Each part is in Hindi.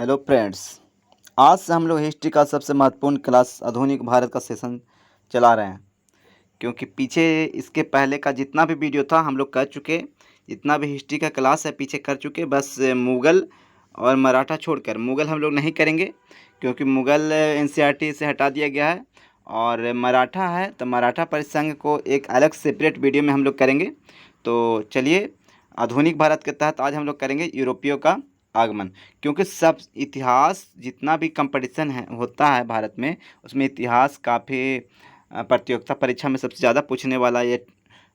Hello friends. आज से हम लोग हिस्ट्री का सबसे महत्वपूर्ण क्लास आधुनिक भारत का सेशन चला रहे हैं, क्योंकि पीछे इसके पहले का जितना भी वीडियो था हम लोग कर चुके। जितना भी हिस्ट्री का क्लास है पीछे कर चुके। बस मुग़ल और मराठा छोड़कर मुग़ल हम लोग नहीं करेंगे, क्योंकि मुग़ल एनसीईआरटी से हटा दिया गया है। और मराठा है तो मराठा परिसंघ को एक अलग सेपरेट वीडियो में हम लोग करेंगे। तो चलिए, आधुनिक भारत के तहत आज हम लोग करेंगे यूरोपियों का आगमन, क्योंकि सब इतिहास जितना भी कंपटीशन है होता है भारत में, उसमें इतिहास काफ़ी प्रतियोगिता परीक्षा में सबसे ज़्यादा पूछने वाला ये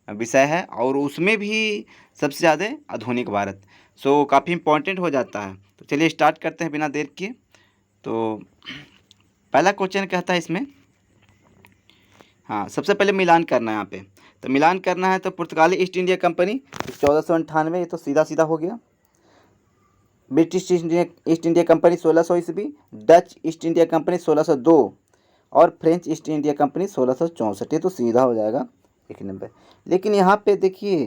विषय है, और उसमें भी सबसे ज़्यादा आधुनिक भारत। सो काफ़ी इम्पोर्टेंट हो जाता है। तो चलिए स्टार्ट करते हैं बिना देर किए। तो पहला क्वेश्चन कहता है इसमें, हाँ, सबसे पहले मिलान करना है यहाँ पे। तो मिलान करना है तो पुर्तगाली ईस्ट इंडिया कंपनी 1498, ये तो सीधा सीधा हो गया। ब्रिटिश ईस्ट इंडिया कंपनी 1600 ईस्वी, डच ईस्ट इंडिया कंपनी 1602 और फ्रेंच ईस्ट इंडिया कंपनी 1664। ये तो सीधा हो जाएगा एक नंबर। लेकिन यहाँ पे देखिए,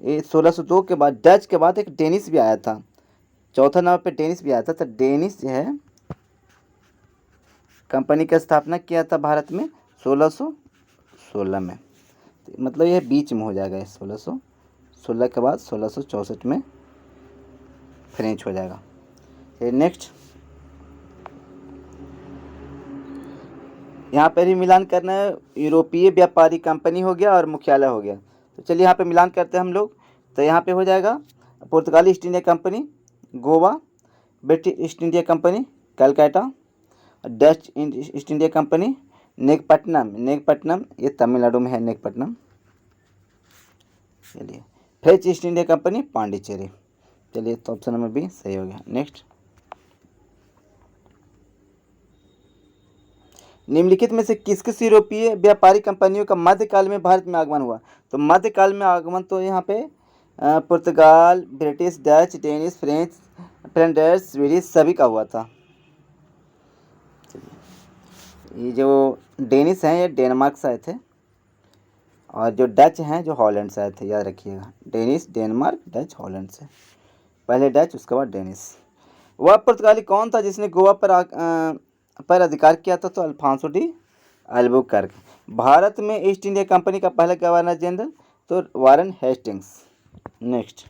ये 1602 के बाद डच के बाद एक डेनिस भी आया था। चौथा नंबर पे डेनिस भी आया था। तो डेनिस जो है कंपनी की स्थापना किया था भारत में 1616 में। तो मतलब यह बीच में हो जाएगा, 1616 के बाद 1664 में फ्रेंच हो जाएगा। नेक्स्ट, यहाँ पर ही मिलान करना है। यूरोपीय व्यापारी कंपनी हो गया और मुख्यालय हो गया। तो चलिए यहाँ पे मिलान करते हैं हम लोग। तो यहाँ पे हो जाएगा पुर्तगाली East India Company Goa, British East India Company Calcutta, Dutch East India Company Nagapattinam, ये तमिलनाडु में है नेगपट्टनम। चलिए, French East India Company Pondicherry. चलिए, तो ऑप्शन नंबर बी सही हो गया। नेक्स्ट, निम्नलिखित में से किस किस यूरोपीय व्यापारी कंपनियों का मध्यकाल में भारत में आगमन हुआ? तो मध्यकाल में आगमन तो यहाँ पे Portugal, British, Dutch, Danish, French, Flanders, Swedish सभी का हुआ था। ये जो डेनिश हैं ये डेनमार्क से आए थे, और जो डच हैं जो हॉलैंड से आए थे, याद रखिएगा। डेनिश, डेनमार्क, डच, हॉलैंड से। पहले डच, उसके बाद डेनिश। वह पुर्तगाली कौन था जिसने गोवा पर अधिकार किया था? तो अल्फांसो डी अल्बुकर्क। भारत में ईस्ट इंडिया कंपनी का पहला गवर्नर जनरल तो वारन हेस्टिंग्स। नेक्स्ट,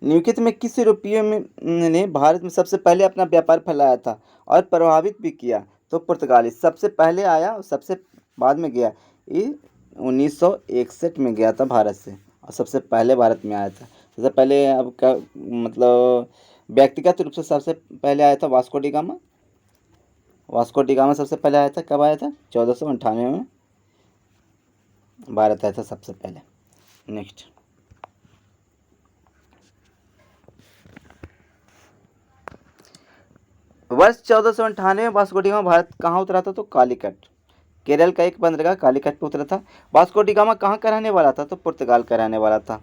निम्नलिखित में किस यूरोपीय ने भारत में सबसे पहले अपना व्यापार फैलाया था और प्रभावित भी किया? तो पुर्तगाली सबसे पहले आया और सबसे बाद में गया। ये 1961 में गया था भारत से, और सबसे पहले भारत में आया था। सबसे पहले अब का मतलब व्यक्तिगत रूप से सबसे पहले आया था Vasco D gamma. Vasco D gamma सबसे पहले आया था। कब आया था? 1498 में भारत आया था सबसे पहले। नेक्स्ट, वर्ष 1498 में वास्को डी गामा भारत कहाँ उतरा था? तो कालीकट, केरल का एक बंदरगाह कालीकट पे उतरा था। वास्को डी गामा कहाँ का रहने वाला था? तो पुर्तगाल का रहने वाला था।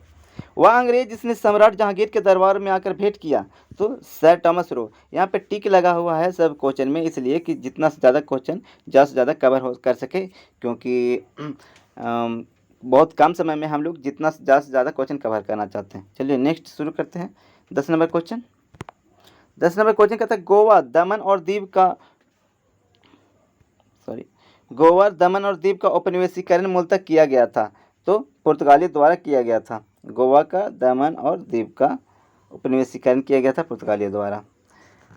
वह अंग्रेज जिसने सम्राट जहांगीर के दरबार में आकर भेंट किया? तो सर टॉमस रो। यहाँ पे टिक लगा हुआ है सब क्वेश्चन में, इसलिए कि जितना से ज़्यादा क्वेश्चन ज़्यादा से ज़्यादा कवर हो कर सके, क्योंकि बहुत कम समय में हम लोग जितना ज़्यादा से ज़्यादा क्वेश्चन कवर करना चाहते हैं। चलिए नेक्स्ट शुरू करते हैं। 10 नंबर क्वेश्चन। 10 नंबर क्वेश्चन कहता है गोवा, दमन और दीव का उपनिवेशीकरण मूलतः किया गया था? तो पुर्तगाली द्वारा किया गया था। गोवा का, दमन और दीव का उपनिवेशीकरण किया गया था पुर्तगालियों द्वारा।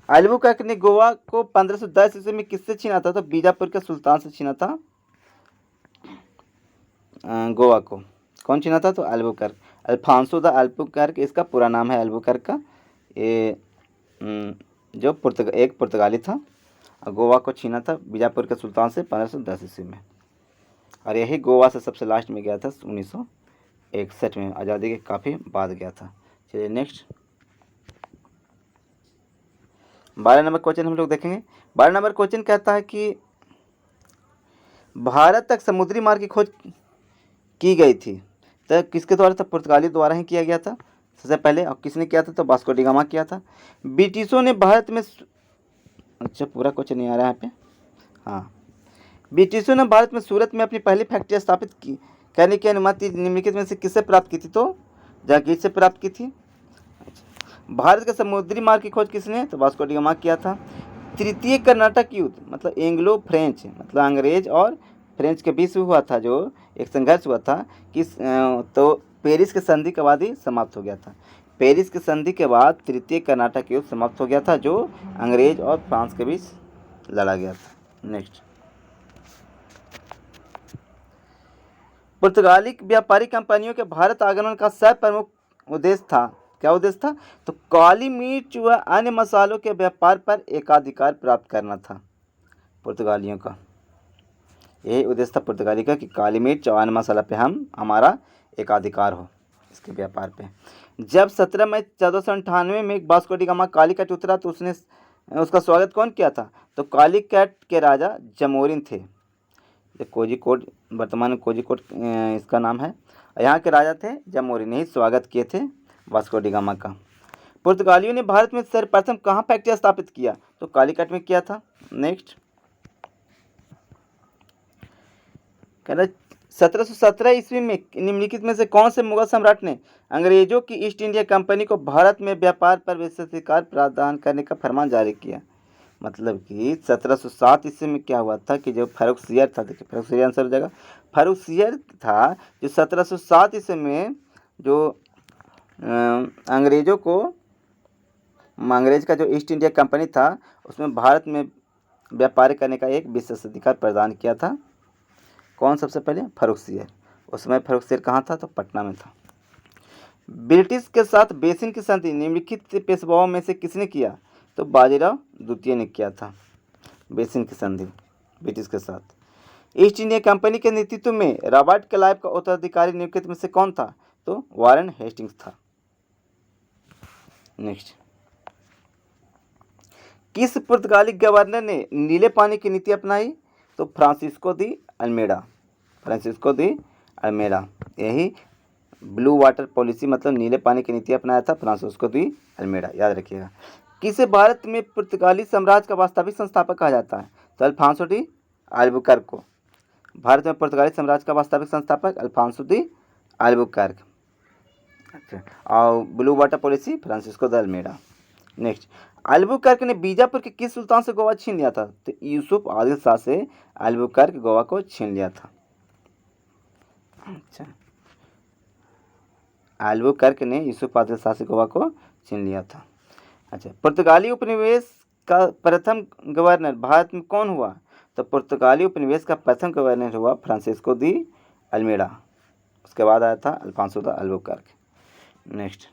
अल्बुकर्क ने गोवा को 1510 ईस्वी में किससे छीना था? तो बीजापुर के सुल्तान से छीना था गोवा को। कौन छीना था? तो अल्बुकर्क, अल्फांसो द अल्बुकर्क इसका पूरा नाम है अल्बुकर्क का। ये जो एक पुर्तगाली था, गोवा को छीना था बीजापुर के सुल्तान से 1510 ईस्वी में, और यही गोवा से सबसे लास्ट में गया था 1961 में, आज़ादी के काफ़ी बाद गया था। चलिए नेक्स्ट, 12 नंबर क्वेश्चन हम लोग देखेंगे। 12 नंबर क्वेश्चन कहता है कि भारत तक समुद्री मार्ग की खोज की गई थी तो किसके द्वारा? था पुर्तगाली द्वारा ही किया गया था सबसे पहले। और किसने किया था? तो वास्को डी गामा किया था। ब्रिटिशों ने भारत में, अच्छा पूरा क्वेश्चन नहीं आ रहा है यहाँ पे। हाँ, ब्रिटिशों ने भारत में सूरत में अपनी पहली फैक्ट्री स्थापित करने की अनुमति निम्नलिखित में से किससे प्राप्त की थी? तो जहांगीर से प्राप्त की थी। भारत के समुद्री मार्ग की खोज किसने? तो वास्को डी गामा किया था। तृतीय कर्नाटक युद्ध मतलब एंग्लो फ्रेंच मतलब अंग्रेज और फ्रेंच के बीच हुआ था, जो एक संघर्ष हुआ था किस तो पेरिस के संधि के बाद ही समाप्त हो गया था। पेरिस के संधि के बाद तृतीय कर्नाटक युद्ध समाप्त हो गया था, जो अंग्रेज और फ्रांस के बीच लड़ा गया था। नेक्स्ट, पुर्तगाली व्यापारी कंपनियों के भारत आगमन का प्रमुख उद्देश्य था। क्या उद्देश्य था? तो काली मिर्च व अन्य मसालों के व्यापार पर एकाधिकार प्राप्त करना था पुर्तगालियों का। यही उद्देश्य था पुर्तगाली का कि काली मिर्च और अन्य मसाला पे हमारा एकाधिकार हो, इसके व्यापार पे। जब 17 मई 1498 में वास्को डी गामा कालीकट उतरा तो उसका स्वागत कौन किया था? तो कालीकट के राजा जमोरिन थे। कोझिकोड, वर्तमान में कोझिकोड इसका नाम है। यहाँ के राजा थे जमोरिन, ही स्वागत किए थे वास्को डी गामा का। पुर्तगालियों ने भारत में सर्वप्रथम कहाँ फैक्ट्री स्थापित किया? तो कालीकट में किया था। नेक्स्ट, कह रहा 1717 ईस्वी में निम्नलिखित में से कौन से मुगल सम्राट ने अंग्रेजों की ईस्ट इंडिया कंपनी को भारत में व्यापार पर विशेषाधिकार प्रदान करने का फरमान जारी किया? मतलब कि 1707 ईस्वी में क्या हुआ था कि जो फर्रुखसियर था, देखिए फर्रुखसियर आंसर हो जाएगा। फर्रुखसियर था जो 1707 ईस्वी में जो अंग्रेज का जो ईस्ट इंडिया कंपनी था उसमें भारत में व्यापार करने का एक विशेषाधिकार प्रदान किया था। कौन सबसे पहले? फर्रुखसियर। उस समय फर्रुखसियर कहाँ था? तो पटना में था। ब्रिटिश के साथ बेसिन की संधि निम्नलिखित पेशवाओं में से किसने किया? तो बाजीराव द्वितीय ने किया था बेसिन की संधि ब्रिटिश के साथ। ईस्ट इंडिया कंपनी के नेतृत्व में रॉबर्ट क्लाइव का उत्तराधिकारी निम्नलिखित में से कौन था? तो वारेन हेस्टिंग्स था। नेक्स्ट, किस पुर्तगाली गवर्नर ने नीले पानी की नीति अपनाई? तो Francisco de Almeida. Francisco de Almeida, यही ब्लू वाटर पॉलिसी मतलब नीले पानी की नीति अपनाया था फ्रांसिस्को दी अल्मेडा, याद रखिएगा। किसे भारत में पुर्तगाली साम्राज्य का वास्तविक संस्थापक कहा जाता है? तो अल्फांसो डी अल्बुकर्क को। भारत में पुर्तगाली साम्राज्य का वास्तविक संस्थापक अल्फांसो दी अल्बुकर्क। अच्छा, और blue water policy Francisco de Almeida. Next, Albuquerque ने बीजापुर के किस सुल्तान से गोवा छीन लिया था? तो यूसुफ आदिल शाह से अल्बुकर्क गोवा को छीन लिया था। अच्छा, अल्बुकर्क ने यूसुफ आदिल शाह से गोवा को छीन लिया था। अच्छा, पुर्तगाली उपनिवेश का प्रथम गवर्नर भारत में कौन हुआ? तो पुर्तगाली उपनिवेश का प्रथम गवर्नर हुआ फ्रांसिस्को दी अल्मेडा। उसके बाद आया था अल्फांसो द अल्बुकर्क। नेक्स्ट,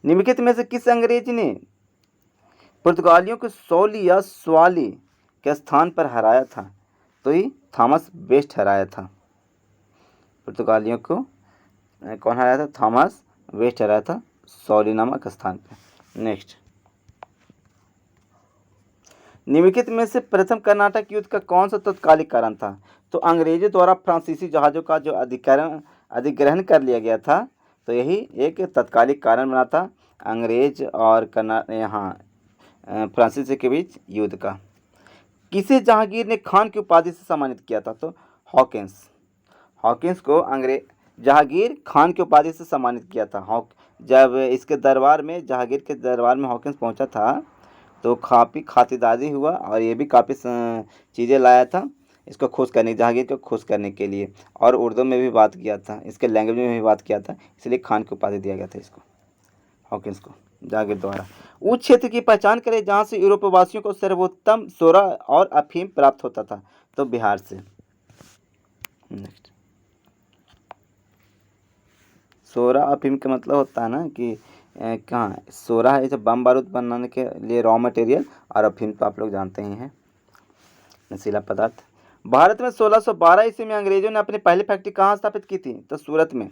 निम्नलिखित में से किस अंग्रेज ने पुर्तगालियों को सौली या स्वाली के स्थान पर हराया था? तो ही थॉमस वेस्ट हराया था। पुर्तगालियों को कौन हराया था? थॉमस वेस्ट हराया था सौली नामक स्थान पर। नेक्स्ट, निम्नलिखित में से प्रथम कर्नाटक युद्ध का कौन सा तत्कालिक कारण था? तो अंग्रेजों द्वारा फ्रांसीसी जहाज़ों का जो अधिग्रहण कर लिया गया था, तो यही एक तत्कालिक कारण बना था अंग्रेज और फ्रांसीसी के बीच युद्ध का। किसे जहांगीर ने खान की उपाधि से सम्मानित किया था? तो हॉकिंस को जहांगीर खान की उपाधि से सम्मानित किया था। जब इसके दरबार में, जहांगीर के दरबार में हॉकिंस पहुंचा था तो काफ़ी खातिरदारी हुआ और ये भी काफ़ी चीज़ें लाया था इसको खुश करने, जहांगीर को खुश करने के लिए, और उर्दू में भी बात किया था, इसके लैंग्वेज में भी बात किया था, इसलिए खान की उपाधि दिया गया था इसको, हॉकिंस को, जहांगीर द्वारा। उस क्षेत्र की पहचान करें जहाँ से यूरोपवासियों को सर्वोत्तम सोरा और अफीम प्राप्त होता था? तो बिहार से। नेक्स्ट, सोरा अफीम का मतलब होता है ना कि कहाँ सोरा है, जैसे बम बारूद बनाने के लिए रॉ मटेरियल, और अफीम तो आप लोग जानते ही हैं, नशीला पदार्थ। भारत में 1612 ईस्वी में अंग्रेजों ने अपनी पहली फैक्ट्री कहाँ स्थापित की थी? तो सूरत में।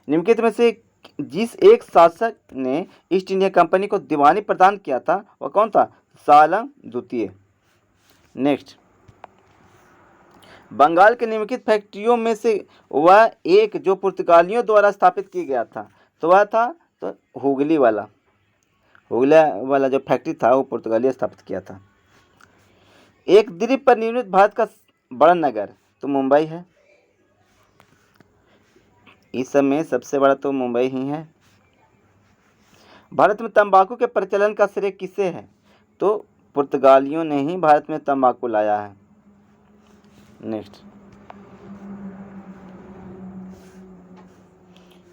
निम्नलिखित में से जिस एक शासक ने ईस्ट इंडिया कंपनी को दीवानी प्रदान किया था वह कौन था? शाहआलम द्वितीय। नेक्स्ट, बंगाल के निम्नलिखित फैक्ट्रियों में से वह एक जो पुर्तगालियों द्वारा स्थापित किया गया था तो वह था तो हुगली वाला जो फैक्ट्री था वो पुर्तगाली स्थापित किया था। एक द्वीप पर निर्मित भारत का बड़ा नगर तो मुंबई है। इस समय सबसे बड़ा तो मुंबई ही है। भारत में तंबाकू के प्रचलन का श्रेय किसे है? तो पुर्तगालियों ने ही भारत में तंबाकू लाया है। नेक्स्ट,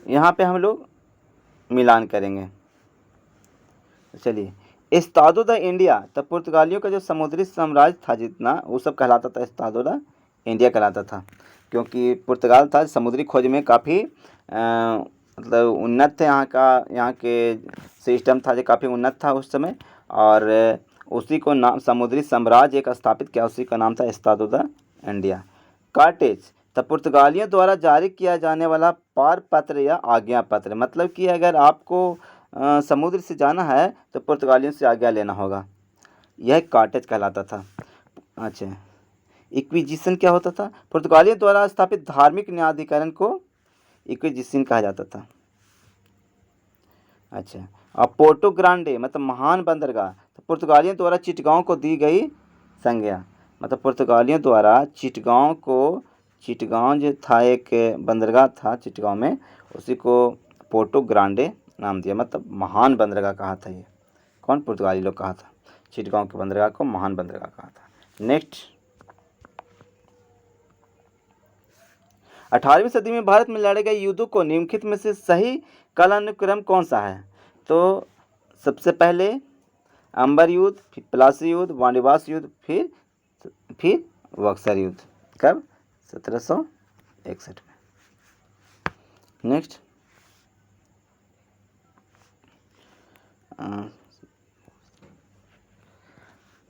यहाँ पे हम लोग मिलान करेंगे। चलिए, एस्तादो द इंडिया, तो पुर्तगालियों का जो समुद्री साम्राज्य था जितना, वो सब कहलाता था एस्तादो द इंडिया कहलाता था, क्योंकि पुर्तगाल था समुद्री खोज में काफ़ी मतलब उन्नत थे। यहाँ के सिस्टम था जो काफ़ी उन्नत था उस समय, और उसी को नाम समुद्री साम्राज्य एक स्थापित किया, उसी का नाम था एस्तादो द इंडिया। कार्टेज, तो पुर्तगालियों द्वारा जारी किया जाने वाला पार पत्र या आज्ञा पत्र, मतलब कि अगर आपको समुद्र से जाना है तो पुर्तगालियों से आज्ञा लेना होगा, यह कार्टेज कहलाता था। अच्छा, इक्विजिशन क्या होता था? पुर्तगालियों द्वारा स्थापित धार्मिक न्यायाधिकरण को इक्विजिशन कहा जाता था। अच्छा, और पोर्टो ग्रांडे मतलब महान बंदरगाह, तो पुर्तगालियों द्वारा चिटगांव को दी गई संज्ञा, मतलब पुर्तगालियों द्वारा चिटगांव जो था एक बंदरगाह था चिटगांव में, उसी को पोर्टो ग्रांडे नाम दिया, मतलब महान बंदरगाह कहा था। ये कौन? पुर्तगाली लोग कहा था, चिटगांव के बंदरगाह को महान बंदरगाह कहा था। नेक्स्ट, 18वीं सदी में भारत में लड़े गए युद्धों को निम्नलिखित में से सही कालानुक्रम कौन सा है? तो सबसे पहले अंबर युद्ध, फिर प्लासी युद्ध, वाणिवास युद्ध, फिर बक्सर युद्ध। कब? 1761 में। नेक्स्ट,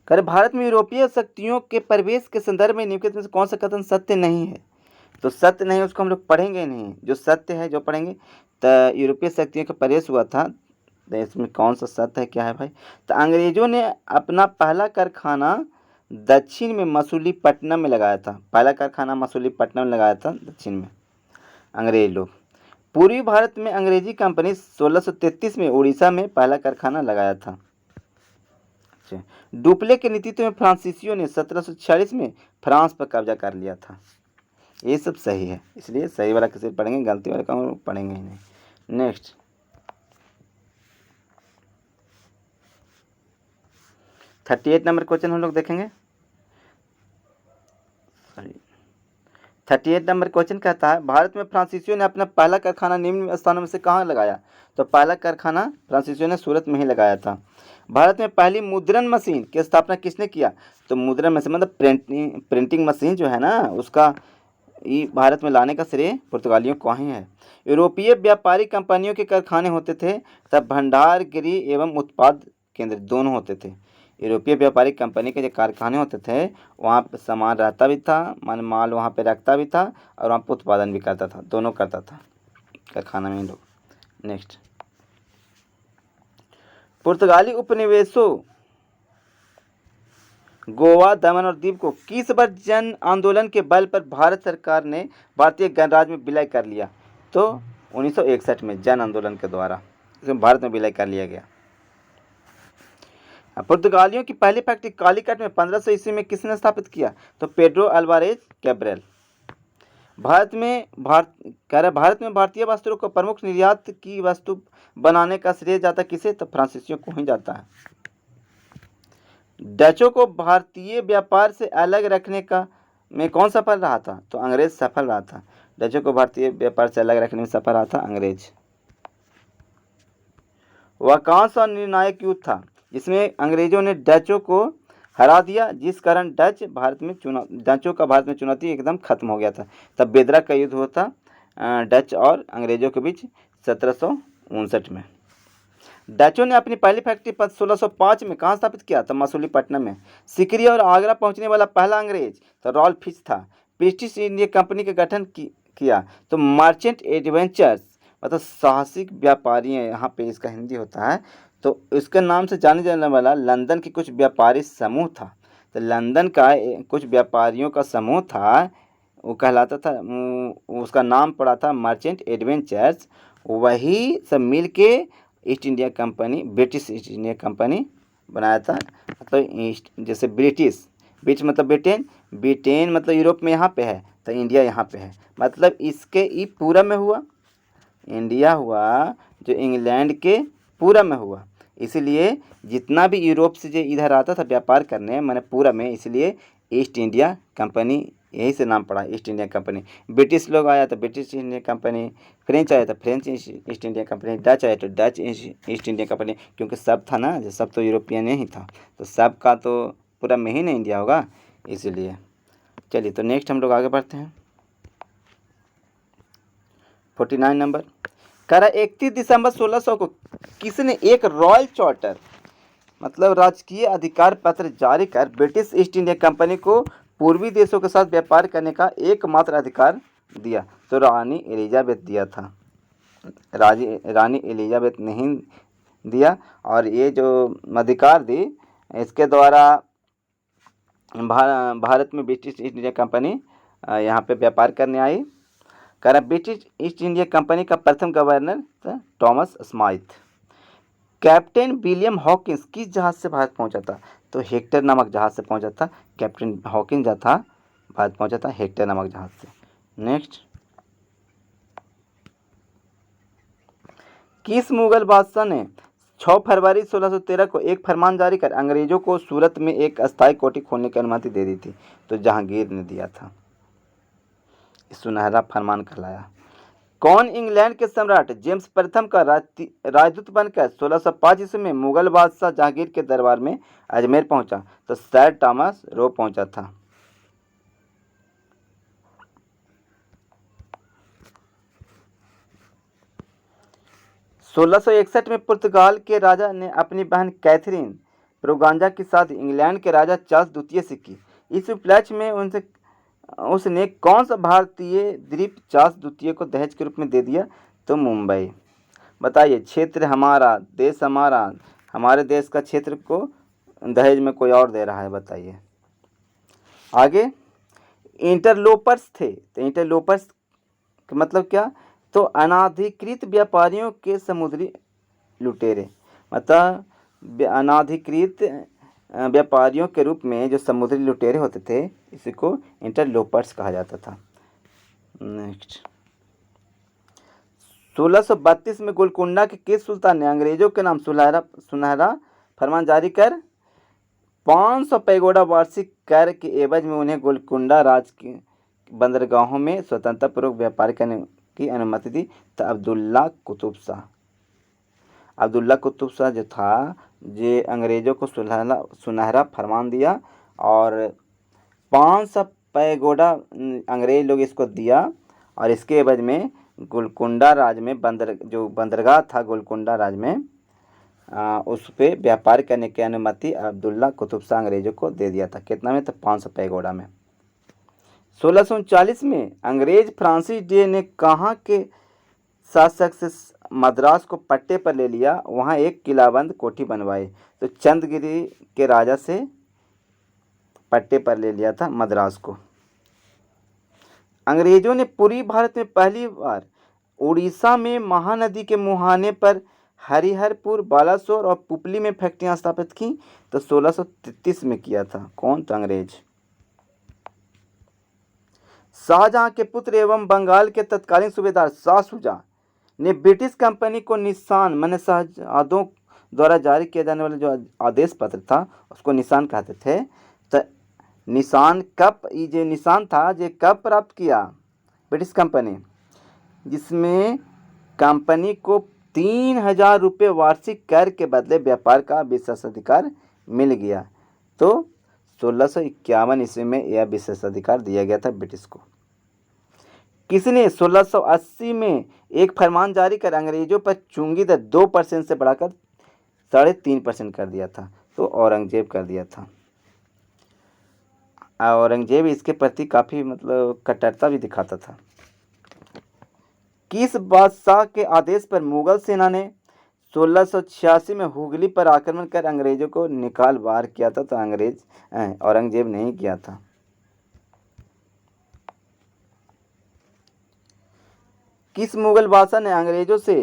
कर भारत में यूरोपीय शक्तियों के प्रवेश के संदर्भ में निम्नलिखित में से कौन सा कथन सत्य नहीं है? तो सत्य नहीं, उसको हम लोग पढ़ेंगे नहीं, जो सत्य है जो पढ़ेंगे। तो यूरोपीय शक्तियों का प्रवेश हुआ था, तो इसमें कौन सा सत्य है, क्या है भाई? तो अंग्रेजों ने अपना पहला कारखाना दक्षिण में मसूलीपट्टनम में लगाया था। पहला कारखाना मसूलीपट्टनम में लगाया था दक्षिण में अंग्रेज लोग। पूर्वी भारत में अंग्रेजी कंपनी 1633 में उड़ीसा में पहला कारखाना लगाया था। डुप्ले के नेतृत्व में फ्रांसीसियों ने 1746 में फ्रांस पर कब्जा कर लिया था। ये सब सही है, इसलिए सही वाला किसी पढ़ेंगे, गलती वाला काम पढ़ेंगे ही नहीं। नेक्स्ट, 38 नंबर क्वेश्चन हम लोग देखेंगे। 38 नंबर क्वेश्चन कहता है, भारत में फ्रांसीसियों ने अपना पहला कारखाना निम्न स्थानों में से कहाँ लगाया? तो पहला कारखाना फ्रांसीसियों ने सूरत में ही लगाया था। भारत में पहली मुद्रण मशीन की स्थापना किसने किया? तो मुद्रण मशीन मतलब प्रिंटिंग मशीन जो है ना, उसका ये भारत में लाने का श्रेय पुर्तगालियों को ही है। यूरोपीय व्यापारिक कंपनियों के कारखाने होते थे, तब भंडार गृह एवं उत्पाद केंद्र दोनों होते थे। यूरोपीय व्यापारिक कंपनी के जो कारखाने होते थे, वहाँ पे सामान रहता भी था, माल वहाँ पे रखता भी था, और वहाँ पे उत्पादन भी करता था, दोनों करता था कारखाना में लोग। नेक्स्ट, पुर्तगाली उपनिवेशों गोवा, दमन और दीव को किस बार जन आंदोलन के बल पर भारत सरकार ने भारतीय गणराज्य में विलय कर लिया? तो 1961 में जन आंदोलन के द्वारा इसमें भारत में विलय कर लिया गया। पुर्तगालियों की पहली फैक्ट्री कालीकट में 1500 ईस्वी में किसने स्थापित किया? तो पेड्रो अल्वारेज कैब्रल। भारत में भारतीय वस्त्रों को प्रमुख निर्यात की वस्तु बनाने का श्रेय जाता किसे? तो फ्रांसीसियों को ही जाता है। डचों को भारतीय व्यापार से अलग रखने का में कौन सफल रहा था? तो अंग्रेज सफल रहा था। डचों को भारतीय व्यापार से अलग रखने में सफल रहा था अंग्रेज। वह कौन सा निर्णायक युद्ध था जिसमें अंग्रेजों ने डचों को हरा दिया, जिस कारण डचों का भारत में चुनौती एकदम खत्म हो गया था? तब बेदरा का युद्ध हुआ था डच और अंग्रेजों के बीच 1759 में। डचों ने अपनी पहली फैक्ट्री 1605 में कहाँ स्थापित किया? तो मसूलीपट्टनम में। सिकरी और आगरा पहुंचने वाला पहला अंग्रेज तो रॉल्फ फिच था। ब्रिटिश इंडिया कंपनी का गठन किया तो मर्चेंट एडवेंचर्स मतलब साहसिक व्यापारी है, यहाँ पे इसका हिंदी होता है। तो इसके नाम से जाने जाने वाला लंदन के कुछ व्यापारी समूह था। तो लंदन का कुछ व्यापारियों का समूह था, वो कहलाता था, उसका नाम पड़ा था मर्चेंट एडवेंचर्स। वही सब मिल के east India company, British East India company बनाया था। मतलब जैसे ब्रिटिश मतलब ब्रिटेन मतलब यूरोप में यहाँ पे है, तो इंडिया यहाँ पे है, मतलब इसके पूरब में हुआ इंडिया हुआ, जो इंग्लैंड के पूरब में हुआ। इसीलिए जितना भी यूरोप से जो इधर आता था व्यापार करने मैंने पूरब में, इसलिए ईस्ट इंडिया कंपनी, यही से नाम पड़ा ईस्ट इंडिया कंपनी। ब्रिटिश लोग आया तो ब्रिटिश इंडिया कंपनी, फ्रेंच आया तो French East India company, Dutch आया तो डच ईस्ट इंडिया कंपनी, क्योंकि सब था ना, जो सब तो यूरोपियन ही था, तो सब का तो पूरा में ही ना इंडिया होगा, इसीलिए। चलिए तो नेक्स्ट हम लोग आगे बढ़ते हैं। 49 नंबर कह रहा 31 दिसंबर 1600 को किसने एक रॉयल चार्टर मतलब राजकीय अधिकार पत्र जारी कर ब्रिटिश ईस्ट इंडिया कंपनी को पूर्वी देशों के साथ व्यापार करने का एकमात्र अधिकार दिया? तो रानी एलिजाबेथ दिया था, रानी एलिजाबेथ नहीं दिया। और ये जो अधिकार दी, इसके द्वारा भारत में ब्रिटिश ईस्ट इंडिया कंपनी यहाँ पे व्यापार करने आई। कह रहा ब्रिटिश ईस्ट इंडिया कंपनी का प्रथम गवर्नर था Thomas Smythe. Captain William Hawkins किस जहाज से भारत पहुंचा था? तो हेक्टर नामक जहाज से पहुंचा था। कैप्टन हॉकिंस जो था भारत पहुंचा था हेक्टर नामक जहाज से। नेक्स्ट, किस मुगल बादशाह ने 6 फरवरी 1613 को एक फरमान जारी कर अंग्रेजों को सूरत में एक अस्थायी कोठी खोलने की अनुमति दे दी थी? तो जहांगीर ने दिया था। सुनहरा फरमान कहलाया। कौन इंग्लैंड के सम्राट जेम्स प्रथम का राजदूत बनकर 1605 ईस्वी में मुगल बादशाह जहांगीर के दरबार में अजमेर पहुंचा? तो सर थॉमस रो पहुंचा था। सोलह सौ 61 में पुर्तगाल के राजा ने अपनी बहन कैथरीन ब्रोगांजा की शादी इंग्लैंड के राजा चार्ल्स द्वितीय से की। इस उपलक्ष्य में उसने कौन सा भारतीय द्वीप चार्ल्स द्वितीय को दहेज के रूप में दे दिया? तो मुंबई। बताइए, क्षेत्र हमारा, देश हमारा, हमारे देश का क्षेत्र को दहेज में कोई और दे रहा है, बताइए। आगे, इंटरलोपर्स थे, तो इंटरलोपर्स का मतलब क्या? तो अनाधिकृत व्यापारियों के समुद्री लुटेरे, मतलब अनाधिकृत व्यापारियों के रूप में जो समुद्री लुटेरे होते थे, इसी को इंटरलोपर्स कहा जाता था। नेक्स्ट, 1632 में गोलकुंडा के किस सुल्तान ने अंग्रेजों के नाम सुनहरा फरमान जारी कर 500 पैगोडा वार्षिक कर के एवज में उन्हें गोलकुंडा राज के बंदरगाहों में स्वतंत्रता पूर्वक व्यापार करने की अनुमति दी? तो अब्दुल्ला कुतुब शाह जो था, जे अंग्रेजों को सुनहरा फरमान दिया और 500 पैगोडा अंग्रेज लोग इसको दिया, और इसके एवज में गोलकुंडा राज में जो बंदरगाह था गोलकुंडा राज में उस पर व्यापार करने की अनुमति अब्दुल्ला कुतुब शाह अंग्रेजों को दे दिया था। कितना में? तो 500 पैगोडा में। 1639 में अंग्रेज फ्रांसिस डे ने कहाँ के शासक से मद्रास को पट्टे पर ले लिया? वहाँ एक किलाबंद कोठी बनवाई। तो चंद्रगिरी के राजा से पट्टे पर ले लिया था मद्रास को। अंग्रेजों ने पूर्वी भारत में पहली बार उड़ीसा में महानदी के मुहाने पर हरिहरपुर, बालासोर और पुपली में फैक्ट्रियां स्थापित की। तो 1633 में किया था। कौन? तो अंग्रेज। शाहजहां के पुत्र एवं बंगाल के तत्कालीन सूबेदार शाह शुजा ने ब्रिटिश कंपनी को निशान माने शहजादों द्वारा जारी किया जाने वाला जो आदेश पत्र था उसको निशान कहते थे। तो निशान जो निशान था ये कब प्राप्त किया ब्रिटिश कंपनी? जिसमें कंपनी को 3000 रुपये वार्षिक कर के बदले व्यापार का विशेषाधिकार मिल गया। तो 1651 ईस्वी में यह विशेषाधिकार दिया गया था ब्रिटिश को। किसने 1680 में एक फरमान जारी कर अंग्रेजों पर चुंगी दर 2% से बढ़ाकर 3.5% कर दिया था? तो औरंगजेब कर दिया था। औरंगजेब इसके प्रति काफ़ी मतलब कट्टरता भी दिखाता था। किस बादशाह के आदेश पर मुगल सेना ने 1686 में हुगली पर आक्रमण कर अंग्रेजों को निकाल बाहर किया था? तो औरंगजेब नहीं किया था। किस मुगल बादशाह ने अंग्रेजों से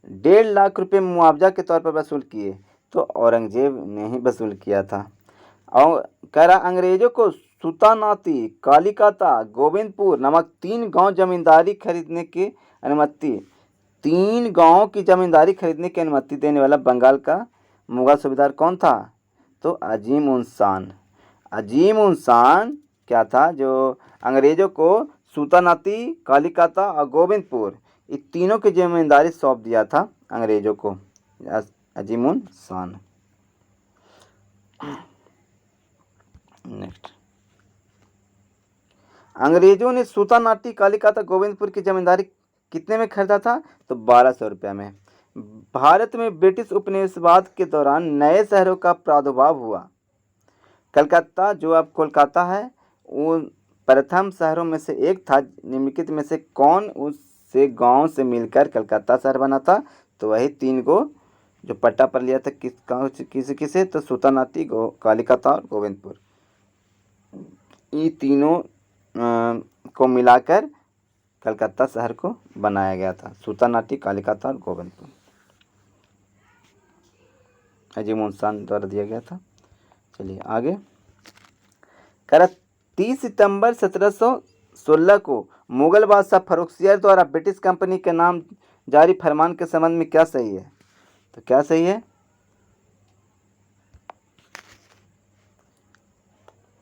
1.5 लाख रुपए मुआवजा के तौर पर वसूल किए? तो औरंगजेब ने ही वसूल किया था। और कह रहा अंग्रेजों को सुतानाती, कालिकाता, गोविंदपुर नामक 3 गांव जमींदारी खरीदने की अनुमति 3 गांवों की जमींदारी खरीदने की अनुमति देने वाला बंगाल का मुगल सूबेदार कौन था? तो अजीम उन शान। अजीम उन शान क्या था, जो अंग्रेजों को सुल्तानाती, कालिकाता और गोविंदपुर, ये तीनों की जमींदारी सौंप दिया था अंग्रेजों को। अजीम उन शान। नेक्स्ट, अंग्रेजों ने सुल्तानाती, कालिकाता, गोविंदपुर की जमींदारी कितने में खरीदा था? तो 1200 रुपये में। भारत में ब्रिटिश उपनिवेशवाद के दौरान नए शहरों का प्रादुर्भाव हुआ। कलकत्ता, जो अब कोलकाता है, वो प्रथम शहरों में से एक था। निम्नलिखित में से कौन उससे गांव से मिलकर कलकत्ता शहर बना था? तो वही 3 को जो पट्टा पर लिया था, किस गांव से, किसे? तो सुल्तानाती, कालिकाता और गोविंदपुर, ये तीनों को मिलाकर कलकत्ता शहर को बनाया गया था। सुल्तानाती, कालिकाता और गोविंदपुर अजीम उन शान द्वारा दिया गया था। चलिए आगे। 30 सितंबर 1716 को मुगल बादशाह फर्रुखसियर द्वारा ब्रिटिश कंपनी के नाम जारी फरमान के संबंध में क्या सही है? तो क्या सही है?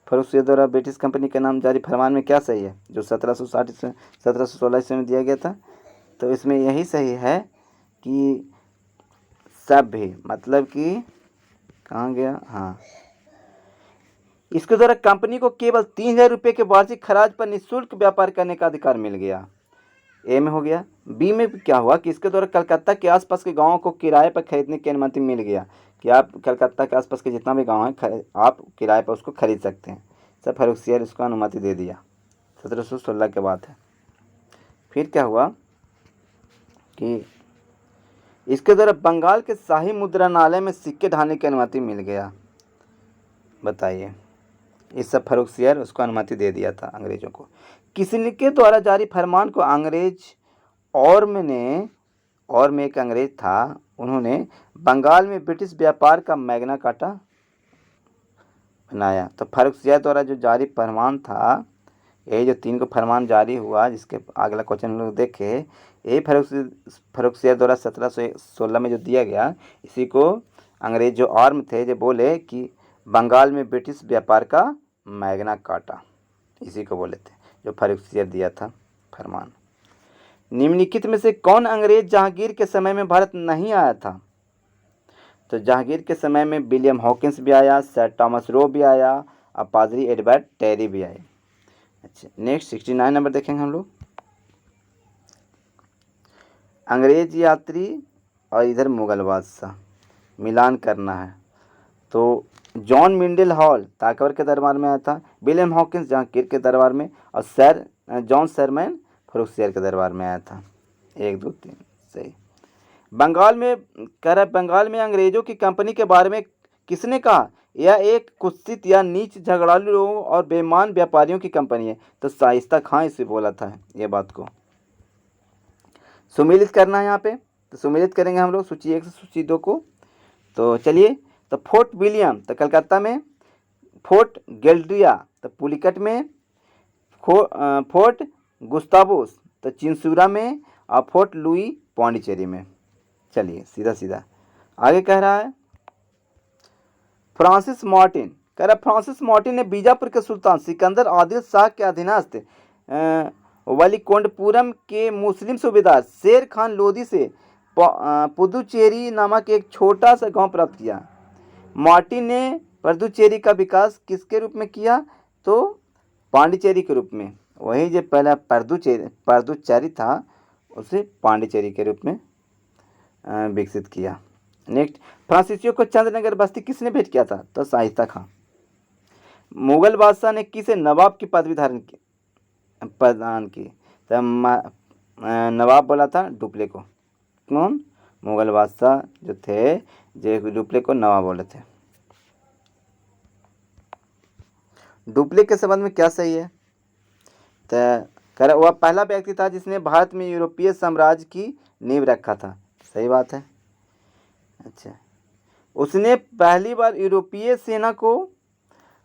फर्रुखसियर द्वारा ब्रिटिश कंपनी के नाम जारी फरमान में क्या सही है, जो 1760 से 1716 ईस्वी में दिया गया था? तो इसमें यही सही है कि सभ्य, मतलब कि कहाँ गया, हाँ, इसके द्वारा कंपनी को केवल 3000 रुपये के वार्षिक खराज पर निःशुल्क व्यापार करने का अधिकार मिल गया। ए में हो गया। बी में क्या हुआ कि इसके द्वारा कलकत्ता के आसपास के गांवों को किराए पर खरीदने की अनुमति मिल गया, कि आप कलकत्ता के आसपास के जितना भी गांव है आप किराए पर उसको खरीद सकते हैं। सब फर्रुखसियर इसको अनुमति दे दिया। 1716 के बाद है। फिर क्या हुआ कि इसके द्वारा बंगाल के शाही मुद्रणालय में सिक्के ढालने की अनुमति मिल गया। बताइए, इस सब फर्रुखसियर उसको अनुमति दे दिया था अंग्रेजों को। किसके द्वारा जारी फरमान को अंग्रेज और में एक अंग्रेज था, उन्होंने बंगाल में ब्रिटिश व्यापार का मैग्ना कार्टा बनाया। तो फर्रुखसियर द्वारा जो जारी फरमान था, यही जो 3 को फरमान जारी हुआ, जिसके अगला क्वेश्चन लोग देखे, यही फर्रुखसियर द्वारा 1716 में जो दिया गया, इसी को अंग्रेज जो आर्म थे जो बोले कि बंगाल में ब्रिटिश व्यापार का मैग्ना कार्टा, इसी को बोले थे, जो फर्रुखसियर दिया था फरमान। निम्नलिखित में से कौन अंग्रेज जहांगीर के समय में भारत नहीं आया था? तो जहांगीर के समय में विलियम हॉकिंस भी आया, सर थॉमस रो भी आया और पादरी एडवर्ड टेरी भी आए। अच्छा, नेक्स्ट 69 नंबर देखेंगे हम लोग। अंग्रेज यात्री और इधर मुगल बादशाह, मिलान करना है। तो जॉन मिंडेल हॉल ताकवर के दरबार में आया था, विलियम हॉकिंस जहांगीर के दरबार में, और सर जॉन सरमैन फर्रुखसियर के दरबार में आया था। 1 2 3 सही। बंगाल में अंग्रेजों की कंपनी के बारे में किसने कहा? यह एक कुत्सित या नीच झगड़ालू लोगों और बेईमान व्यापारियों की कंपनी है। तो शाइस्ता खां इसे बोला था ये बात को। सुमेलित करना है यहाँ पे, तो सुमेलित करेंगे हम लोग सूची 1 से सूची 2 को। तो चलिए, तो फोर्ट विलियम तो कलकत्ता में, फोर्ट गेल्ड्रिया तो पुलिकट में, फोर्ट गुस्तावोस तो चिंसूरा में, और फोर्ट लुई पौंडीचेरी में। चलिए सीधा सीधा आगे कह रहा है फ्रांसिस मार्टिन, कह रहा फ्रांसिस मार्टिन ने बीजापुर के सुल्तान सिकंदर आदिल शाह के अधीनस्थ वलीकोंडपुरम के मुस्लिम सूबेदार शेर खान लोदी से पुदुचेरी नामक एक छोटा सा गांव प्राप्त किया। मार्टिन ने पुदुचेरी का विकास किसके रूप में किया? तो पांडिचेरी के रूप में। वही जो पहला पुदुचेरी था उसे पांडिचेरी के रूप में विकसित किया। नेक्स्ट, फ्रांसीसियों को चंद्रनगर बस्ती किसने भेंट किया था? तो शाइस्ता खां। मुगल बादशाह ने किसे नवाब की पदवी प्रदान की? तो नवाब बोला था डुप्ले को। कौन? मुगल बादशाह जो थे, जो डुप्ले को नवाब बोले थे। डुप्ले के संबंध में क्या सही है? तो वह पहला व्यक्ति था जिसने भारत में यूरोपीय साम्राज्य की नींव रखा था। सही बात है। अच्छा, उसने पहली बार यूरोपीय सेना को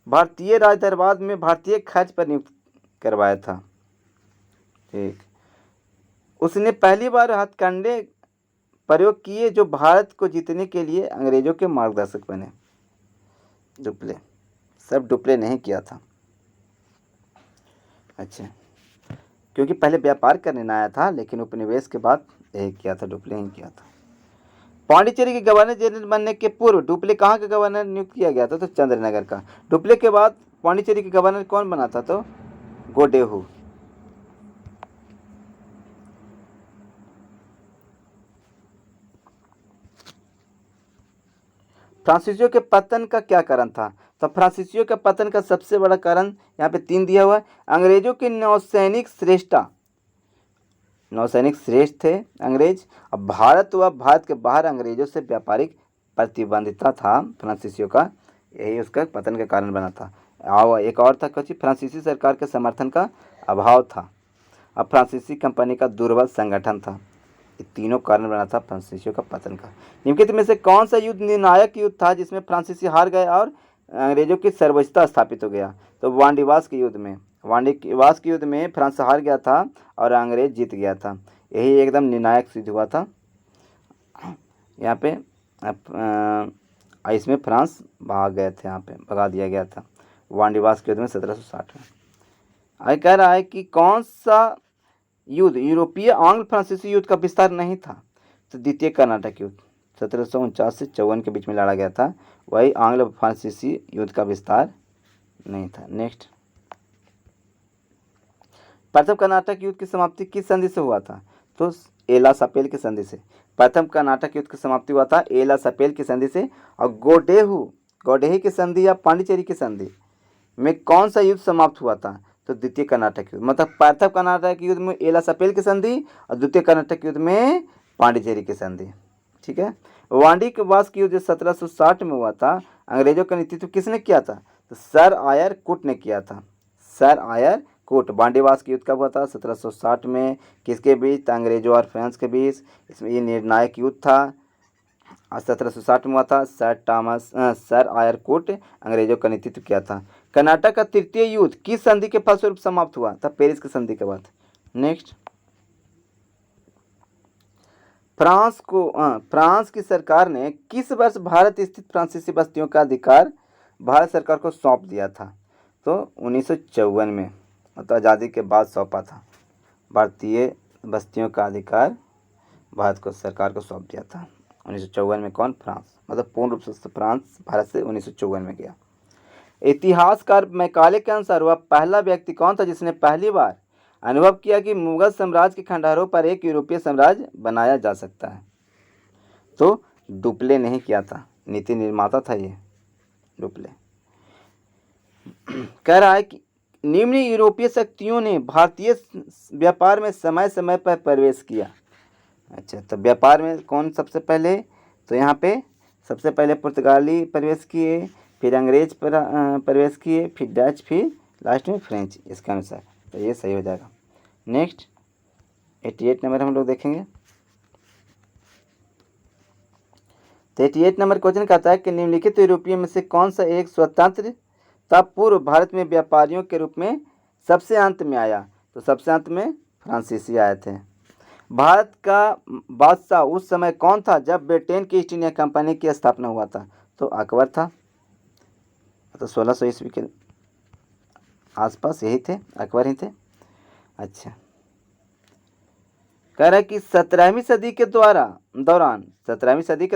भारतीय राजदरबार में भारतीय खर्च पर नियुक्त करवाया था। ठीक। उसने पहली बार हथकंडे प्रयोग किए जो भारत को जीतने के लिए अंग्रेजों के मार्गदर्शक बने। डुप्ले, सब डुप्ले नहीं किया था। अच्छा, क्योंकि पहले व्यापार करने न आया था, लेकिन उपनिवेश के बाद यही किया था, डुप्ले ही किया था। पांडिचेरी के गवर्नर जनरल बनने के पूर्व डुप्ले कहाँ का गवर्नर नियुक्त किया गया था? तो चंद्रनगर का। डुप्ले के बाद पांडिचेरी के गवर्नर कौन बना था? तो गोडेहू। फ्रांसीसियों के पतन का क्या कारण था? तो फ्रांसीसियों के पतन का सबसे बड़ा कारण यहाँ पे 3 दिया हुआ है। अंग्रेजों के नौसैनिक श्रेष्ठ थे अंग्रेज। अब भारत व भारत के बाहर अंग्रेजों से व्यापारिक प्रतिबंधिता था फ्रांसीसियों का, यही उसका पतन का कारण बना था। एक और था कुछ, फ्रांसीसी सरकार के समर्थन का अभाव था। अब फ्रांसीसी कंपनी का दुर्बल संगठन था। ये तीनों कारण बना था फ्रांसीसियों का पतन का। निम्नलिखित में से कौन सा युद्ध निर्णायक युद्ध था जिसमें फ्रांसीसी हार गए और अंग्रेजों की सर्वोच्चता स्थापित हो गया? तो वांडीवास के युद्ध में फ्रांस हार गया था और अंग्रेज जीत गया था। यही एकदम निर्णायक सिद्ध हुआ था। यहाँ पे इसमें फ्रांस भाग गए थे, यहाँ पे भगा दिया गया था वांडीवास के युद्ध में 1760 में। आगे कह रहा है कि कौन सा युद्ध यूरोपीय आंग्ल फ्रांसीसी युद्ध का विस्तार नहीं था? तो द्वितीय कर्नाटक युद्ध 1749 से 54 के बीच में लड़ा गया था, वही आंग्ल फ्रांसीसी युद्ध का विस्तार नहीं था। नेक्स्ट, प्रथम कर्नाटक युद्ध की समाप्ति किस संधि से हुआ था? तो एला सपेल की संधि से। प्रथम कर्नाटक युद्ध की समाप्ति हुआ था एला सपेल की संधि से। और गोडेही की संधि या पांडिचेरी की संधि में कौन सा युद्ध समाप्त हुआ था? तो द्वितीय कर्नाटक युद्ध। मतलब प्रथम कर्नाटक युद्ध में एला सपेल की संधि और द्वितीय कर्नाटक युद्ध में पांडिचेरी की संधि। ठीक है। वांडीवास की युद्ध 1760 में हुआ था, अंग्रेजों का नेतृत्व किसने किया था? तो सर आयर कुट ने किया था। सर आयर कुट। वांडीवास की युद्ध कब हुआ था? 1760 में। किसके बीच? अंग्रेजों और फ्रांस के बीच। इसमें ये निर्णायक युद्ध था, 1760 में हुआ था। सर आयर कुट अंग्रेजों का नेतृत्व किया था। कर्नाटक का तृतीय युद्ध किस संधि के फलस्वरूप समाप्त हुआ था? पेरिस की संधि के बाद। नेक्स्ट, फ्रांस की सरकार ने किस वर्ष भारत स्थित फ्रांसीसी बस्तियों का अधिकार भारत सरकार को सौंप दिया था? तो 1954 में, मतलब आज़ादी के बाद सौंपा था। भारतीय बस्तियों का अधिकार भारत को सरकार को सौंप दिया था 1954 में। कौन? फ्रांस। मतलब पूर्ण रूप से फ्रांस भारत से 1954 में गया। इतिहासकार मैकाले के अनुसार वह पहला व्यक्ति कौन था जिसने पहली बार अनुभव किया कि मुगल साम्राज्य के खंडहरों पर एक यूरोपीय साम्राज्य बनाया जा सकता है? तो डुप्ले नहीं किया था, नीति निर्माता था ये डुप्ले। कह रहा है कि निम्न यूरोपीय शक्तियों ने भारतीय व्यापार में समय समय पर प्रवेश किया। अच्छा, तो व्यापार में कौन सबसे पहले? तो यहाँ पे सबसे पहले पुर्तगाली प्रवेश किए, फिर अंग्रेज प्रवेश किए, फिर डच, फिर लास्ट में फ्रेंच, इसके अनुसार। तो ये सही हो जाएगा। नेक्स्ट 88 नंबर हम लोग देखेंगे। तो 88 नंबर क्वेश्चन कहता है कि निम्नलिखित यूरोपीय में से कौन सा एक स्वतंत्रता पूर्व भारत में व्यापारियों के रूप में सबसे अंत में आया? तो सबसे अंत में फ्रांसीसी आए थे। भारत का बादशाह उस समय कौन था जब ब्रिटेन की ईस्ट इंडिया कंपनी की स्थापना हुआ था? तो अकबर था। तो 1600 ईस्वी के आसपास यही थे, अकबर ही थे। अच्छा, कह रहा है कि 17वीं सदी के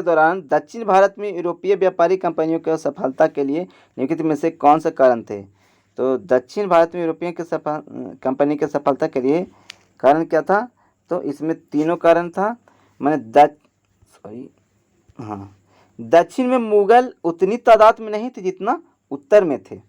दौरान दक्षिण भारत में यूरोपीय व्यापारी कंपनियों की सफलता के लिए निम्नलिखित में से कौन सा कारण थे? तो दक्षिण भारत में यूरोपीय कंपनी की सफलता के लिए कारण क्या था? तो इसमें तीनों कारण था। मैंने दक्षिण में मुगल उतनी तादाद में नहीं थे जितना उत्तर में थे,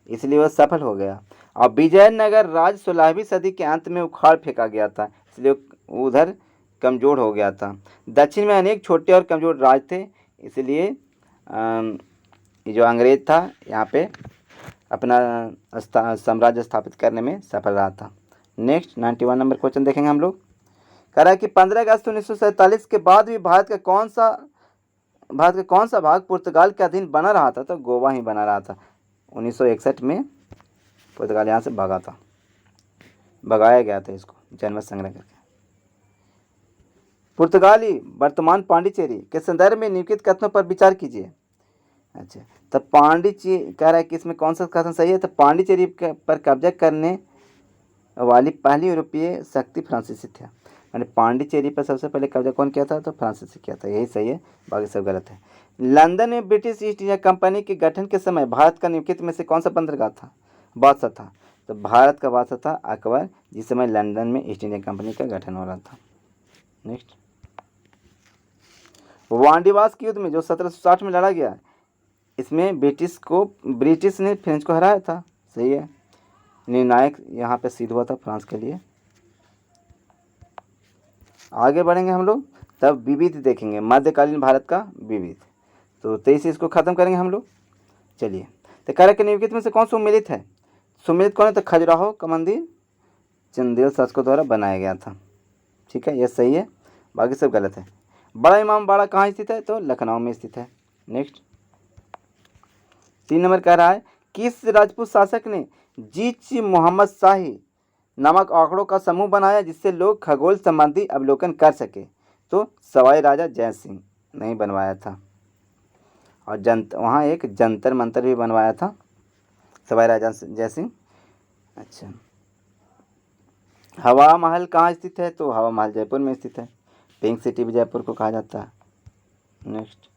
इसलिए वह सफल हो गया। और विजयनगर राज्य 16वीं सदी के अंत में उखाड़ फेंका गया था, इसलिए उधर कमज़ोर हो गया था। दक्षिण में अनेक छोटे और कमज़ोर राज्य थे, इसलिए ये जो अंग्रेज था यहाँ पे अपना साम्राज्य स्थापित करने में सफल रहा था। नेक्स्ट 91 नंबर क्वेश्चन देखेंगे हम लोग। कह रहा है कि 15 अगस्त 1947 के बाद भी भारत का कौन सा भाग पुर्तगाल के अधीन बना रहा था? तो गोवा ही बना रहा था। 1961 में पुर्तगाल यहाँ से भगाया गया था इसको जनमत संग्रह करके। पुर्तगाली वर्तमान पांडिचेरी के संदर्भ में निम्नलिखित कथनों पर विचार कीजिए। अच्छा, तो पांडिचेरी कह रहा है कि इसमें कौन सा कथन सही है, तो पांडिचेरी पर कब्जा करने वाली पहली यूरोपीय शक्ति फ्रांसीसी था। मैंने पांडिचेरी पर सबसे पहले कब्जा कौन किया था, तो फ्रांसीसी किया था, यही सही है, बाकी सब गलत है। लंदन में ब्रिटिश ईस्ट इंडिया कंपनी के गठन के समय भारत का निम्नलिखित में से कौन सा बंदरगाह था, बादशाह था, तो भारत का बादशाह था अकबर, जिस समय लंदन में ईस्ट इंडिया कंपनी का गठन हो रहा था। नेक्स्ट, वांडीवास के युद्ध में जो 1760 में लड़ा गया, इसमें ब्रिटिश ने फ्रेंच को हराया था, सही है। निर्णायक यहाँ पे सिद्ध हुआ था फ्रांस के लिए। आगे बढ़ेंगे हम लोग, तब विविध देखेंगे, मध्यकालीन भारत का विविध, तो 23 इसको खत्म करेंगे हम लोग। चलिए, तो कह रहे कि निम्नलिखित में से कौन सुमेलित है, सुमेलित कौन है, तो खजुराहो का मंदिर चंदेल शासकों द्वारा बनाया गया था। ठीक है, यह सही है, बाकी सब गलत है। बड़ा इमाम बाड़ा कहाँ स्थित है, तो लखनऊ में स्थित है। नेक्स्ट, 3 नंबर कह रहा है किस राजपूत शासक ने जीच मोहम्मद शाही नामक आंकड़ों का समूह बनाया जिससे लोग खगोल संबंधी अवलोकन कर सके, तो सवाई राजा जय सिंह नहीं बनवाया था। और वहाँ एक जंतर मंतर भी बनवाया था सवाई राजा जय सिंह। अच्छा, हवा महल कहाँ स्थित है, तो हवा महल जयपुर में स्थित है, पिंक सिटी भी जयपुर को कहा जाता है। नेक्स्ट,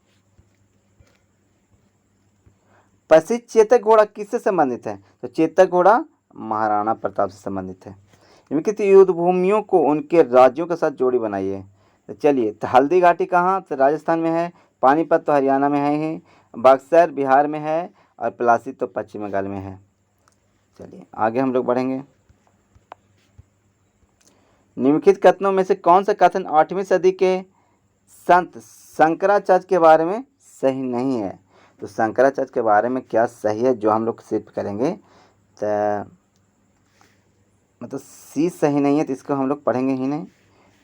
प्रसिद्ध चेतक घोड़ा किससे संबंधित है, तो चेतक घोड़ा महाराणा प्रताप से संबंधित है। निम्नलिखित युद्ध भूमियों को उनके राज्यों के साथ जोड़ी बनाइए। तो चलिए, तो हल्दी घाटी कहाँ, तो राजस्थान में है, पानीपत तो हरियाणा में है ही, बक्सर बिहार में है, और प्लासी तो पश्चिम बंगाल में है। चलिए आगे हम लोग बढ़ेंगे। निम्नलिखित कथनों में से कौन सा कथन 8वीं सदी के संत शंकराचार्य के बारे में सही नहीं है, तो शंकराचार्य के बारे में क्या सही है जो हम लोग सिद्ध करेंगे, तो मतलब सी सही नहीं है, तो इसको हम लोग पढ़ेंगे ही नहीं।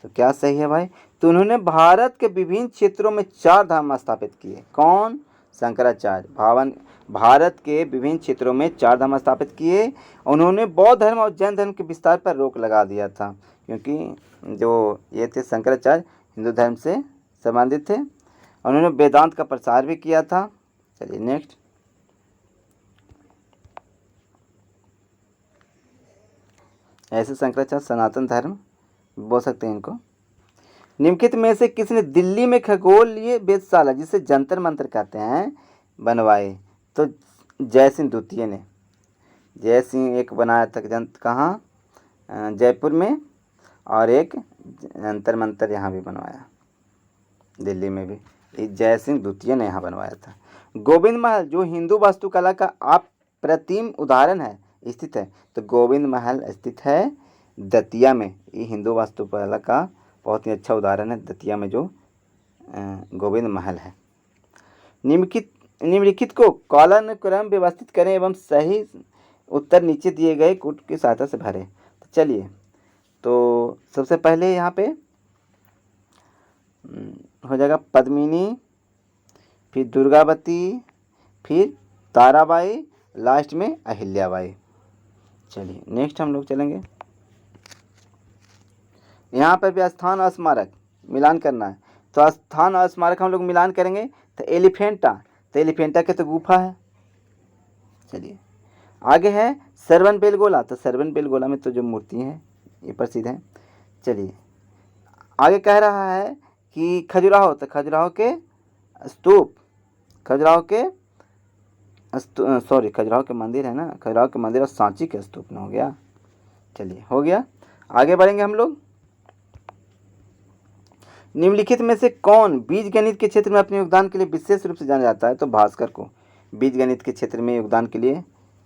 तो क्या सही है भाई, तो उन्होंने भारत के विभिन्न क्षेत्रों में 4 धाम स्थापित किए। कौन, शंकराचार्य भारत के विभिन्न क्षेत्रों में 4 धाम स्थापित किए। उन्होंने बौद्ध धर्म और जैन धर्म के विस्तार पर रोक लगा दिया था, क्योंकि जो ये थे शंकराचार्य हिंदू धर्म से संबंधित थे। उन्होंने वेदांत का प्रसार भी किया था। चलिए नेक्स्ट, ऐसे शंकराचार्य सनातन धर्म बोल सकते हैं इनको। निम्नलिखित में से किसने दिल्ली में खगोलीय वेधशाला, जिसे जंतर मंतर कहते हैं, बनवाए, तो जय सिंह द्वितीय ने। जय सिंह एक बनाया था कहाँ, जयपुर में, और एक जंतर मंतर यहाँ भी बनवाया, दिल्ली में भी जय सिंह द्वितीय ने यहाँ बनवाया था। गोविंद महल जो हिंदू वास्तुकला का अप्रतिम उदाहरण है स्थित है, तो गोविंद महल स्थित है दतिया में। ये हिंदू वास्तुकला का बहुत ही अच्छा उदाहरण है, दतिया में जो गोविंद महल है। निम्नलिखित को कालानुक्रम व्यवस्थित करें एवं सही उत्तर नीचे दिए गए कूट की सहायता से भरें। तो चलिए, तो सबसे पहले यहाँ पे हो जाएगा पद्मिनी, फिर दुर्गावती, फिर ताराबाई, लास्ट में अहिल्याबाई। चलिए नेक्स्ट हम लोग चलेंगे। यहाँ पर भी स्थान और स्मारक मिलान करना है, तो स्थान और स्मारक हम लोग मिलान करेंगे। तो एलिफेंटा के तो गुफा है। चलिए आगे है सरवन बेलगोला, तो सरवन बेलगोला में तो जो मूर्ति है ये प्रसिद्ध है। चलिए आगे कह रहा है कि खजुराहो, तो खजुराहो के स्तूप, खजुराहो के मंदिर है ना, खजुराहो के मंदिर और सांची के स्तूप में हो गया। चलिए हो गया, आगे बढ़ेंगे हम लोग। निम्नलिखित में से कौन बीज गणित के क्षेत्र में अपने योगदान के लिए विशेष रूप से जाना जाता है, तो भास्कर को बीज गणित के क्षेत्र में योगदान के लिए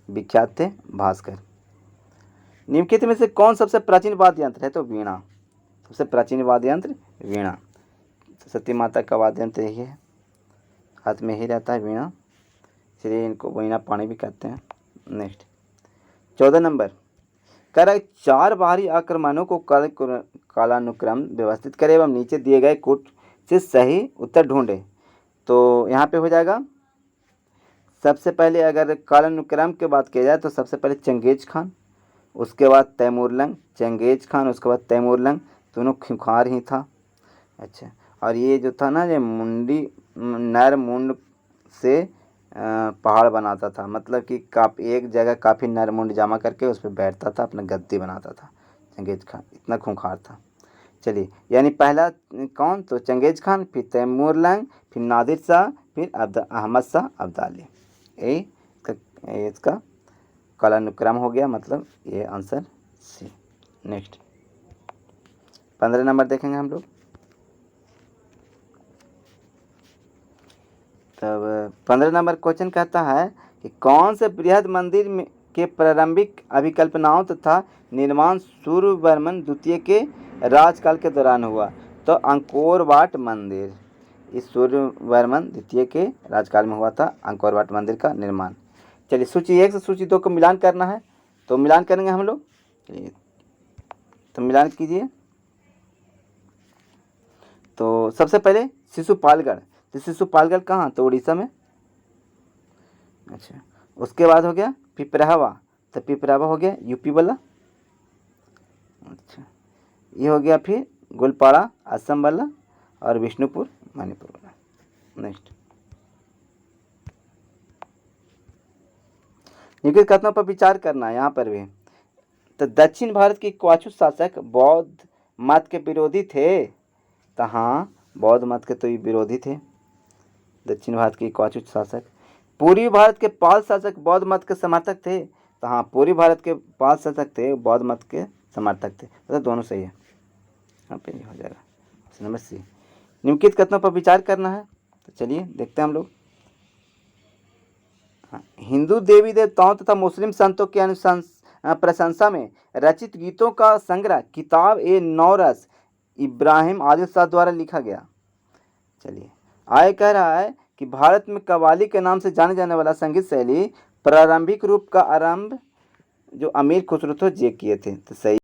विख्यात थे भास्कर। निम्नलिखित में से कौन सबसे प्राचीन वाद्य यंत्र है, तो वीणा, सबसे प्राचीन वाद्य यंत्र वीणा। सती माता का वाद्य यंत्र यही है, हाथ में ही रहता है वीणा, इसलिए इनको वीणा पाणी भी कहते हैं। नेक्स्ट 14 नंबर कह रहा है 4 बाहरी आक्रमणों को कालानुक्रम व्यवस्थित करें एवं नीचे दिए गए कूट से सही उत्तर ढूंढे। तो यहाँ पे हो जाएगा, सबसे पहले अगर कालानुक्रम की बात किया जाए तो सबसे पहले चंगेज खान, उसके बाद तैमूरलंग, चंगेज खान उसके बाद तैमूरलंग, दोनों खुंखार ही था। अच्छा, और ये जो था ना, ये मुंडी नर मुंड से पहाड़ बनाता था, मतलब कि काफ़ी एक जगह काफ़ी नर मुंड जमा करके उस पर बैठता था, अपना गद्दी बनाता था। चंगेज खान इतना खूंखार था। चलिए, यानी पहला कौन, तो चंगेज खान, फिर तैमूर लंग, फिर नादिर शाह, फिर अहमद शाह अब्दाली। इसका कालानुक्रम हो गया, मतलब ये आंसर सी। नेक्स्ट 15 नंबर देखेंगे हम लोग। तब 15 नंबर क्वेश्चन कहता है कि कौन से बृहद मंदिर में के प्रारंभिक अभिकल्पनाओं तथा निर्माण सूर्यवर्मन द्वितीय के राजकाल के दौरान हुआ? तो अंकोर वाट मंदिर इस सूर्यवर्मन द्वितीय के राजकाल में हुआ था, अंकोर वाट मंदिर का निर्माण। चलिए, सूची 1 से सूची 2 को मिलान करना है, तो मिलान करेंगे हम लोग। तो मिलान कीजिए। तो सबसे पहले शिशुपालगढ़, तो शिशुपालगढ़ कहाँ, तो उड़ीसा में। अच्छा, उसके बाद हो गया पिपरावा, तो पिपरावा हो गया यूपी वाला। अच्छा, ये हो गया फिर गोलपाड़ा असम वाला, और विष्णुपुर मणिपुर वाला। नेक्स्ट, निम्नलिखित कथनों पर विचार करना है यहाँ पर भी। तो दक्षिण भारत के क्वाचु शासक बौद्ध मत के विरोधी थे, तो हाँ, बौद्ध मत के तो ये विरोधी थे दक्षिण भारत के क्वाचु शासक। पूर्वी भारत के पाल शासक बौद्ध मत के समर्थक थे, तो हाँ, पूर्वी भारत के पाल शासक थे, बौद्ध मत के समर्थक थे, तो दोनों सही है, यहाँ पे हो जाएगा नंबर सी। निम्नलिखित कथनों पर विचार करना है, तो चलिए देखते हैं हम लोग। हाँ, हिंदू देवी देवताओं तथा मुस्लिम संतों के प्रशंसा में रचित गीतों का संग्रह किताब ए नौरस इब्राहिम आदिल शाह द्वारा लिखा गया। चलिए, आय कह रहा है कि भारत में कव्वाली के नाम से जाने जाने वाला संगीत शैली प्रारंभिक रूप का आरंभ जो अमीर खुसरो थे जे किए थे, तो सही।